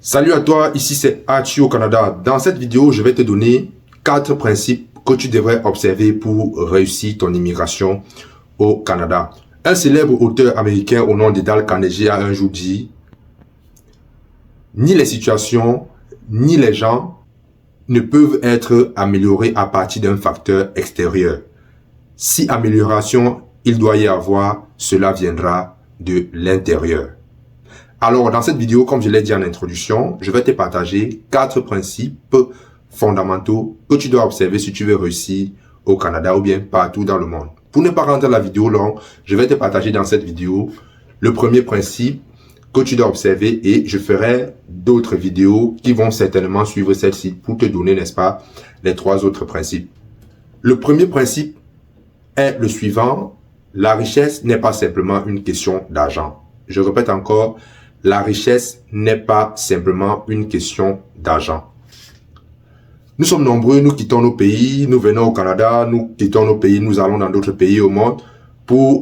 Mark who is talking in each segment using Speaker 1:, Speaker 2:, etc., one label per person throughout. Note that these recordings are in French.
Speaker 1: Salut à toi, ici c'est Archie au Canada. Dans cette vidéo, je vais te donner 4 principes que tu devrais observer pour réussir ton immigration au Canada. Un célèbre auteur américain au nom de Dale Carnegie a un jour dit: ni les situations, ni les gens ne peuvent être améliorés à partir d'un facteur extérieur. Si amélioration il doit y avoir, cela viendra de l'intérieur. Alors, dans cette vidéo, comme je l'ai dit en introduction, je vais te partager 4 principes fondamentaux que tu dois observer si tu veux réussir au Canada ou bien partout dans le monde. Pour ne pas rendre la vidéo longue, je vais te partager dans cette vidéo le premier principe que tu dois observer et je ferai d'autres vidéos qui vont certainement suivre celle-ci pour te donner, n'est-ce pas, les 3 autres principes. Le premier principe est le suivant: la richesse n'est pas simplement une question d'argent. Je répète encore, la richesse n'est pas simplement une question d'argent. Nous sommes nombreux, nous quittons nos pays, nous venons au Canada, nous quittons nos pays, nous allons dans d'autres pays au monde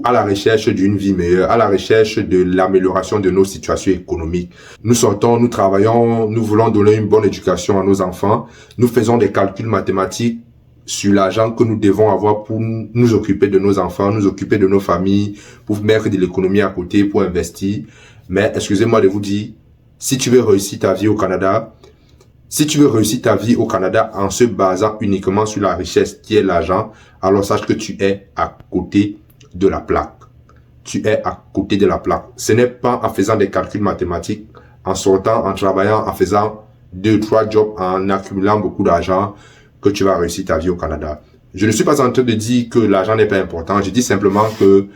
Speaker 1: à la recherche d'une vie meilleure, à la recherche de l'amélioration de nos situations économiques. Nous sortons, nous travaillons, nous voulons donner une bonne éducation à nos enfants, nous faisons des calculs mathématiques sur l'argent que nous devons avoir pour nous occuper de nos enfants, nous occuper de nos familles, pour mettre de l'économie à côté, pour investir. Mais excusez-moi de vous dire, si tu veux réussir ta vie au Canada, en se basant uniquement sur la richesse qui est l'argent, alors sache que tu es à côté de la plaque. Tu es à côté de la plaque. Ce n'est pas en faisant des calculs mathématiques, en sortant, en travaillant, en faisant 2-3 jobs, en accumulant beaucoup d'argent, que tu vas réussir ta vie au Canada. Je ne suis pas en train de dire que l'argent n'est pas important. Je dis simplement que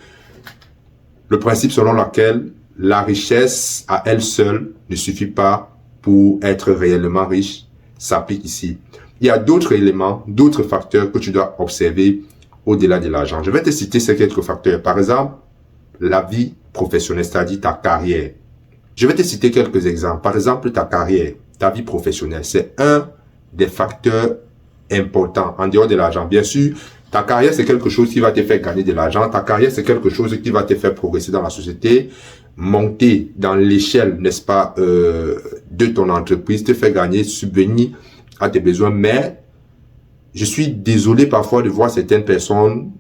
Speaker 1: le principe selon lequel la richesse à elle seule ne suffit pas pour être réellement riche s'applique ici. Il y a d'autres éléments, d'autres facteurs que tu dois observer au-delà de l'argent. Je vais te citer ces quelques facteurs. Par exemple, la vie professionnelle, c'est-à-dire ta carrière. Je vais te citer quelques exemples. Par exemple, ta carrière, ta vie professionnelle, c'est un des facteurs importants en dehors de l'argent. Bien sûr, ta carrière, c'est quelque chose qui va te faire gagner de l'argent. Ta carrière, c'est quelque chose qui va te faire progresser dans la société, monter dans l'échelle, n'est-ce pas, de ton entreprise, te faire gagner, subvenir à tes besoins. Mais je suis désolé parfois de voir certaines personnes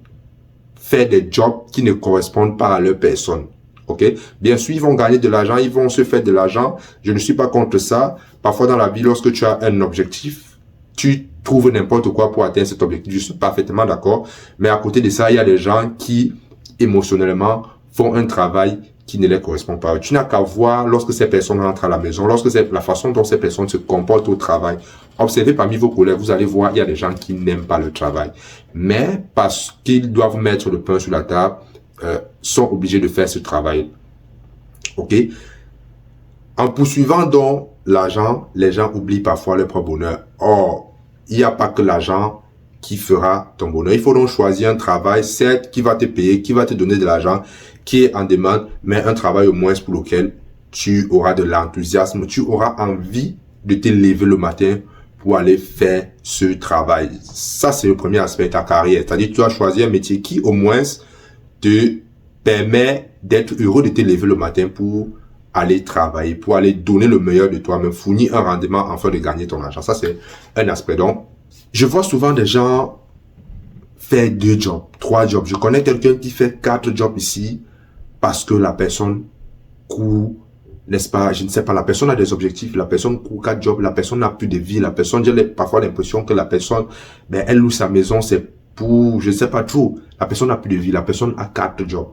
Speaker 1: faire des jobs qui ne correspondent pas à leur personne. Ok? Bien sûr, ils vont gagner de l'argent, ils vont se faire de l'argent. Je ne suis pas contre ça. Parfois dans la vie, lorsque tu as un objectif, tu trouves n'importe quoi pour atteindre cet objectif. Je suis parfaitement d'accord. Mais à côté de ça, il y a des gens qui, émotionnellement, font un travail qui ne les correspond pas. Tu n'as qu'à voir lorsque ces personnes rentrent à la maison, lorsque c'est la façon dont ces personnes se comportent au travail. Observez parmi vos collègues, vous allez voir, il y a des gens qui n'aiment pas le travail. Mais parce qu'ils doivent mettre le pain sur la table, sont obligés de faire ce travail. Ok? En poursuivant donc l'argent, les gens oublient parfois leur propre bonheur. Or, il n'y a pas que l'argent qui fera ton bonheur. Il faut donc choisir un travail, certes, qui va te payer, qui va te donner de l'argent, qui est en demande, mais un travail au moins pour lequel tu auras de l'enthousiasme, tu auras envie de te lever le matin pour aller faire ce travail. Ça, c'est le premier aspect de ta carrière. C'est-à-dire, tu dois choisir un métier qui, au moins, te permet d'être heureux de te lever le matin pour aller travailler, pour aller donner le meilleur de toi-même, fournir un rendement afin de gagner ton argent. Ça, c'est un aspect. Donc, je vois souvent des gens faire 2 jobs, 3 jobs. Je connais quelqu'un qui fait 4 jobs ici parce que la personne court, n'est-ce pas, je ne sais pas, la personne a des objectifs, la personne court 4 jobs, la personne n'a plus de vie, la personne, j'ai parfois l'impression que la personne, ben, elle loue sa maison, c'est pour, je ne sais pas trop, la personne n'a plus de vie, la personne a 4 jobs.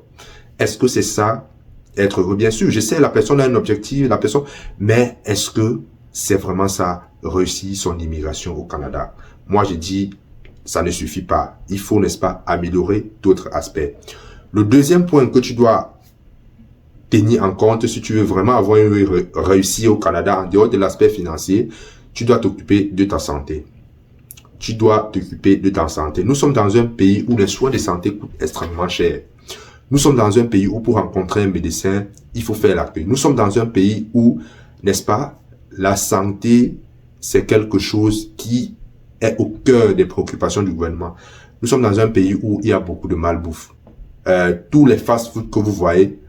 Speaker 1: Est-ce que c'est ça, être heureux? Bien sûr, je sais, la personne a un objectif, mais est-ce que c'est vraiment ça, réussir son immigration au Canada? Moi, j'ai dit, ça ne suffit pas. Il faut, n'est-ce pas, améliorer d'autres aspects. Le deuxième point que tu dois tenir en compte si tu veux vraiment avoir une réussite au Canada, en dehors de l'aspect financier, tu dois t'occuper de ta santé. Tu dois t'occuper de ta santé. Nous sommes dans un pays où les soins de santé coûtent extrêmement cher. Nous sommes dans un pays où pour rencontrer un médecin, il faut faire la queue. Nous sommes dans un pays où, n'est-ce pas, la santé, c'est quelque chose qui est au cœur des préoccupations du gouvernement. Nous sommes dans un pays où il y a beaucoup de malbouffe. Tous les fast-food que vous voyez,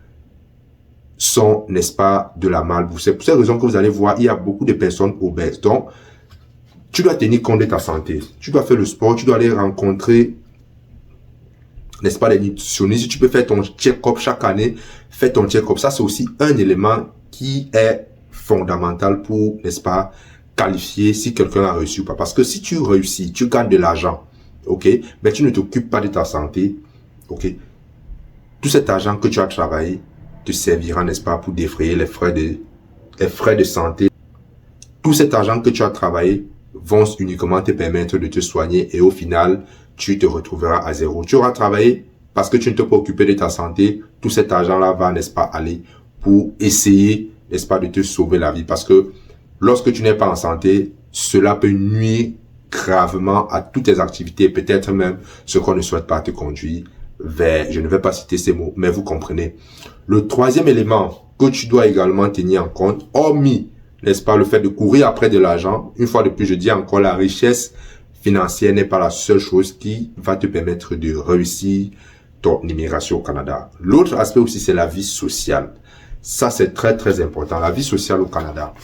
Speaker 1: sont, n'est-ce pas, de la malbouffe. C'est pour cette raison que vous allez voir, il y a beaucoup de personnes obèses. Donc, tu dois tenir compte de ta santé. Tu dois faire le sport, tu dois aller rencontrer, n'est-ce pas, les nutritionnistes. Tu peux faire ton check-up chaque année. Fais ton check-up. Ça, c'est aussi un élément qui est fondamental pour, n'est-ce pas, qualifier si quelqu'un a réussi ou pas. Parce que si tu réussis, tu gagnes de l'argent, ok, mais tu ne t'occupes pas de ta santé, ok, tout cet argent que tu as travaillé te servira, n'est-ce pas, pour défrayer les frais de santé. Tout cet argent que tu as travaillé vont uniquement te permettre de te soigner et au final, tu te retrouveras à zéro. Tu auras travaillé parce que tu ne t'es pas occupé de ta santé. Tout cet argent-là va, n'est-ce pas, aller pour essayer, n'est-ce pas, de te sauver la vie. Parce que lorsque tu n'es pas en santé, cela peut nuire gravement à toutes tes activités, peut-être même ce qu'on ne souhaite pas te conduire vers, je ne vais pas citer ces mots, mais vous comprenez. Le troisième élément que tu dois également tenir en compte, hormis, n'est-ce pas, le fait de courir après de l'argent, une fois de plus, je dis encore, la richesse financière n'est pas la seule chose qui va te permettre de réussir ton immigration au Canada. L'autre aspect aussi, c'est la vie sociale. Ça, c'est très, très important. La vie sociale au Canada.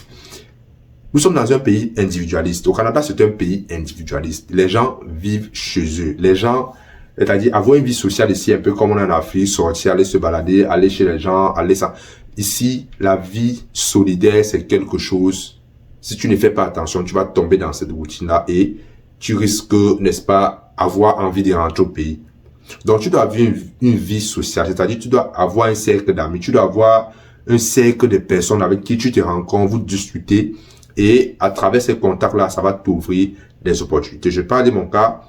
Speaker 1: Nous sommes dans un pays individualiste. Au Canada, c'est un pays individualiste. Les gens vivent chez eux. Les gens, c'est-à-dire avoir une vie sociale ici, un peu comme on est en Afrique, sortir, aller se balader, aller chez les gens, aller ça. Ici, la vie solidaire, c'est quelque chose, si tu ne fais pas attention, tu vas tomber dans cette routine-là et tu risques, n'est-ce pas, avoir envie de rentrer au pays. Donc, tu dois vivre une vie sociale, c'est-à-dire tu dois avoir un cercle d'amis, tu dois avoir un cercle de personnes avec qui tu te rencontres, vous discutez et à travers ces contacts-là, ça va t'ouvrir des opportunités. Je parle de mon cas.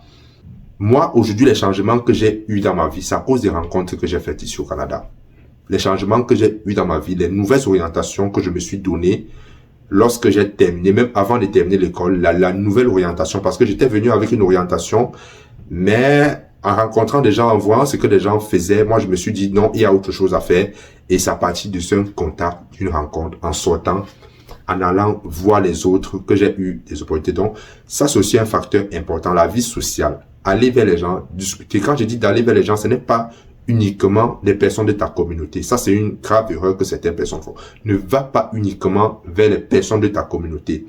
Speaker 1: Moi, aujourd'hui, les changements que j'ai eus dans ma vie, c'est à cause des rencontres que j'ai faites ici au Canada. Les changements que j'ai eus dans ma vie, les nouvelles orientations que je me suis données lorsque j'ai terminé, même avant de terminer l'école, la nouvelle orientation, parce que j'étais venu avec une orientation, mais en rencontrant des gens, en voyant ce que les gens faisaient, moi je me suis dit non, il y a autre chose à faire, et c'est à partir de ce contact, d'une rencontre, en sortant, en allant voir les autres, que j'ai eu des opportunités. Donc, ça c'est aussi un facteur important, la vie sociale. Aller vers les gens, discuter. Quand je dis d'aller vers les gens, ce n'est pas uniquement des personnes de ta communauté. Ça, c'est une grave erreur que certaines personnes font. Ne va pas uniquement vers les personnes de ta communauté.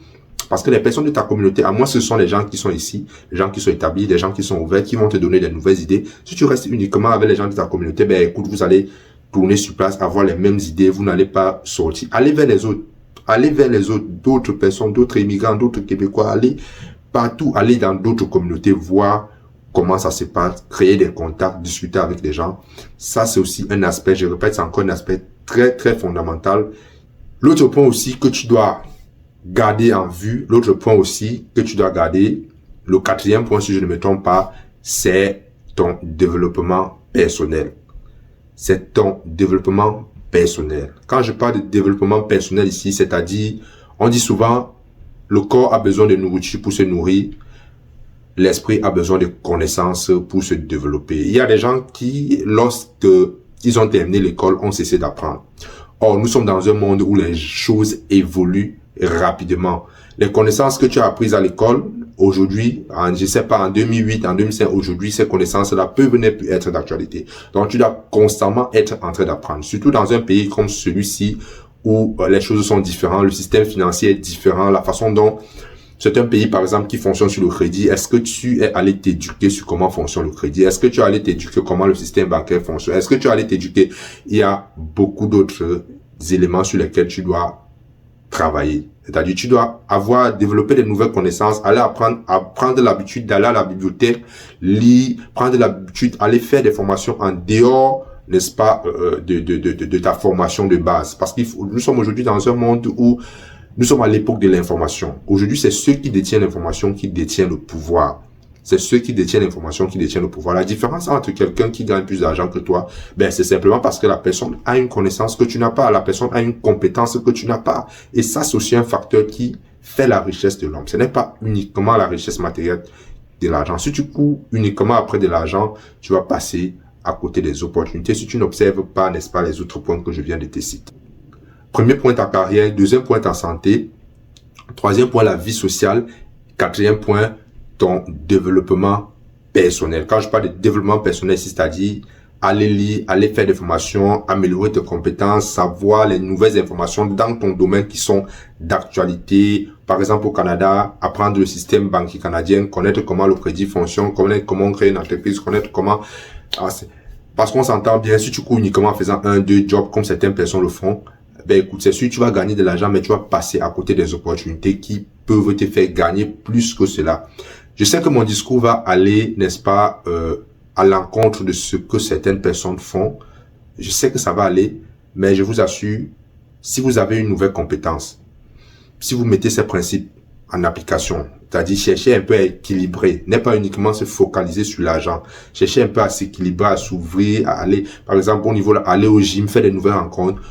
Speaker 1: Parce que les personnes de ta communauté, à moi, ce sont les gens qui sont ici, les gens qui sont établis, les gens qui sont ouverts, qui vont te donner des nouvelles idées. Si tu restes uniquement avec les gens de ta communauté, ben écoute, vous allez tourner sur place, avoir les mêmes idées, vous n'allez pas sortir. Allez vers les autres. Allez vers les autres, d'autres personnes, d'autres immigrants, d'autres Québécois. Allez partout, allez dans d'autres communautés, voir comment ça se passe, créer des contacts, discuter avec des gens. Ça, c'est aussi un aspect, je répète, c'est encore un aspect très, très fondamental. L'autre point aussi que tu dois garder en vue, l'autre point aussi que tu dois garder, le quatrième point, si je ne me trompe pas, c'est ton développement personnel. C'est ton développement personnel. Quand je parle de développement personnel ici, c'est-à-dire, on dit souvent, le corps a besoin de nourriture pour se nourrir. L'esprit a besoin de connaissances pour se développer. Il y a des gens qui, lorsque ils ont terminé l'école, ont cessé d'apprendre. Or, nous sommes dans un monde où les choses évoluent rapidement. Les connaissances que tu as apprises à l'école, aujourd'hui, je sais pas, en 2008, en 2005, aujourd'hui, ces connaissances-là peuvent ne plus être d'actualité. Donc, tu dois constamment être en train d'apprendre. Surtout dans un pays comme celui-ci, où les choses sont différentes, le système financier est différent, la façon dont c'est un pays, par exemple, qui fonctionne sur le crédit. Est-ce que tu es allé t'éduquer sur comment fonctionne le crédit? Est-ce que tu es allé t'éduquer comment le système bancaire fonctionne? Est-ce que tu es allé t'éduquer? Il y a beaucoup d'autres éléments sur lesquels tu dois travailler. C'est-à-dire, tu dois avoir développé de nouvelles connaissances, aller prendre l'habitude d'aller à la bibliothèque, lire, prendre l'habitude, aller faire des formations en dehors, n'est-ce pas, de ta formation de base. Parce nous sommes aujourd'hui dans un monde où nous sommes à l'époque de l'information. Aujourd'hui, c'est ceux qui détiennent l'information qui détiennent le pouvoir. C'est ceux qui détiennent l'information qui détiennent le pouvoir. La différence entre quelqu'un qui gagne plus d'argent que toi, ben c'est simplement parce que la personne a une connaissance que tu n'as pas. La personne a une compétence que tu n'as pas. Et ça, c'est aussi un facteur qui fait la richesse de l'homme. Ce n'est pas uniquement la richesse matérielle de l'argent. Si tu cours uniquement après de l'argent, tu vas passer à côté des opportunités si tu n'observes pas, n'est-ce pas, les autres points que je viens de te citer. Premier point, ta carrière. Deuxième point, ta santé. Troisième point, la vie sociale. Quatrième point, ton développement personnel. Quand je parle de développement personnel, c'est-à-dire aller lire, aller faire des formations, améliorer tes compétences, savoir les nouvelles informations dans ton domaine qui sont d'actualité. Par exemple, au Canada, apprendre le système bancaire canadien, connaître comment le crédit fonctionne, connaître comment créer une entreprise, connaître comment... Parce qu'on s'entend bien, si tu cours uniquement en faisant 1-2 jobs comme certaines personnes le font, ben écoute, c'est sûr, tu vas gagner de l'argent, mais tu vas passer à côté des opportunités qui peuvent te faire gagner plus que cela. Je sais que mon discours va aller, n'est-ce pas, à l'encontre de ce que certaines personnes font. Je sais que ça va aller, mais je vous assure, si vous avez une nouvelle compétence, si vous mettez ces principes en application, c'est-à-dire chercher un peu à équilibrer, n'est pas uniquement se focaliser sur l'argent, chercher un peu à s'équilibrer, à s'ouvrir, à aller, par exemple, au niveau, aller au gym, faire des nouvelles rencontres.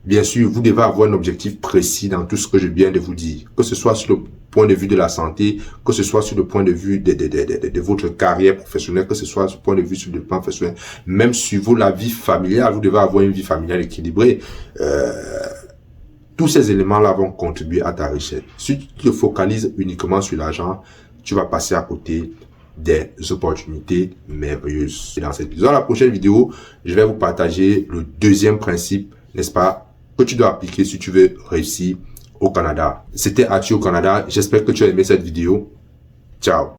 Speaker 1: Bien sûr, vous devez avoir un objectif précis dans tout ce que je viens de vous dire, que ce soit sur le point de vue de la santé, que ce soit sur le point de vue de votre carrière professionnelle, que ce soit sur le point de vue sur le plan personnel, même sur la vie familiale, vous devez avoir une vie familiale équilibrée. Tous ces éléments-là vont contribuer à ta richesse. Si tu te focalises uniquement sur l'argent, tu vas passer à côté des opportunités merveilleuses. Et dans la prochaine vidéo, je vais vous partager le deuxième principe, n'est-ce pas, que tu dois appliquer si tu veux réussir au Canada. C'était Arthur au Canada. J'espère que tu as aimé cette vidéo. Ciao.